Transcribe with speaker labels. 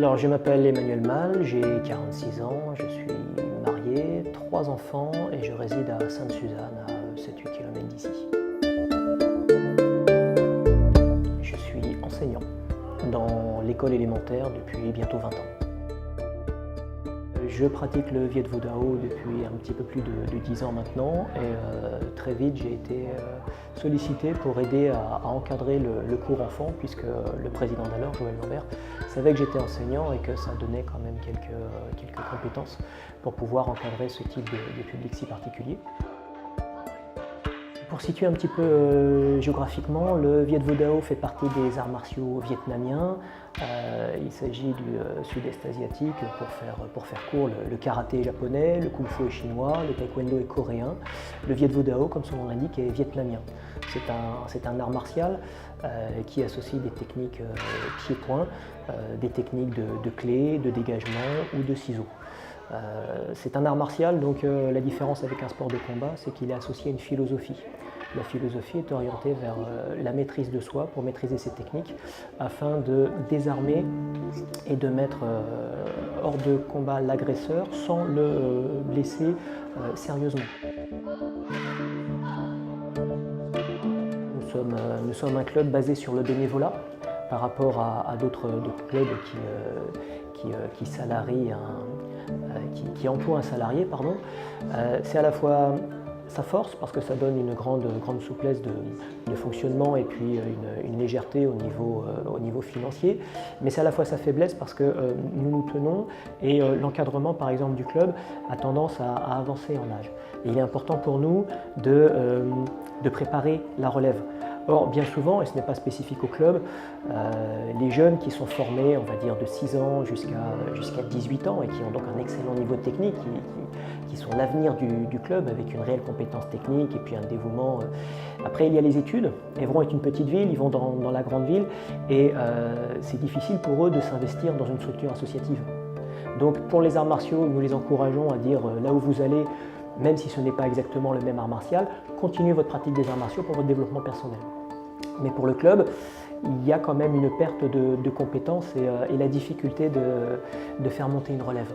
Speaker 1: Alors, je m'appelle Emmanuel Mal, j'ai 46 ans, je suis marié, 3 enfants et je réside à Sainte-Suzanne, à 7-8 km d'ici. Je suis enseignant dans l'école élémentaire depuis bientôt 20 ans. Je pratique le Viet Vo Dao depuis un petit peu plus de 10 ans maintenant et très vite j'ai été sollicité pour aider à encadrer le cours enfant puisque le président d'alors, Joël Lambert, savait que j'étais enseignant et que ça donnait quand même quelques compétences pour pouvoir encadrer ce type de public si particulier. Pour situer un petit peu géographiquement, le Viet Vo Dao fait partie des arts martiaux vietnamiens. Il s'agit du sud-est asiatique, pour faire court, le karaté est japonais, le kung-fu est chinois, le taekwondo est coréen. Le Viet Vo Dao, comme son nom l'indique, est vietnamien. C'est un art martial qui associe des techniques pied-point, des techniques de clé, de dégagement ou de ciseaux. C'est un art martial, donc la différence avec un sport de combat, c'est qu'il est associé à une philosophie. La philosophie est orientée vers la maîtrise de soi pour maîtriser ses techniques afin de désarmer et de mettre hors de combat l'agresseur sans le blesser sérieusement. Nous sommes un club basé sur le bénévolat par rapport à d'autres clubs qui salarient qui emploient un salarié. C'est à la fois sa force parce que ça donne une grande souplesse de fonctionnement et puis une légèreté au niveau financier, mais c'est à la fois sa faiblesse parce que nous tenons et l'encadrement par exemple du club a tendance à avancer en âge. Et il est important pour nous de préparer la relève. Or, bien souvent, et ce n'est pas spécifique au club, les jeunes qui sont formés, on va dire, de 6 ans jusqu'à 18 ans et qui ont donc un excellent niveau technique, qui sont l'avenir du club avec une réelle compétence technique et puis un dévouement. Après, il y a les études. Évron est une petite ville, ils vont dans la grande ville et c'est difficile pour eux de s'investir dans une structure associative. Donc, pour les arts martiaux, nous les encourageons à dire là où vous allez, même si ce n'est pas exactement le même art martial, continuez votre pratique des arts martiaux pour votre développement personnel. Mais pour le club, il y a quand même une perte de compétences et la difficulté de faire monter une relève.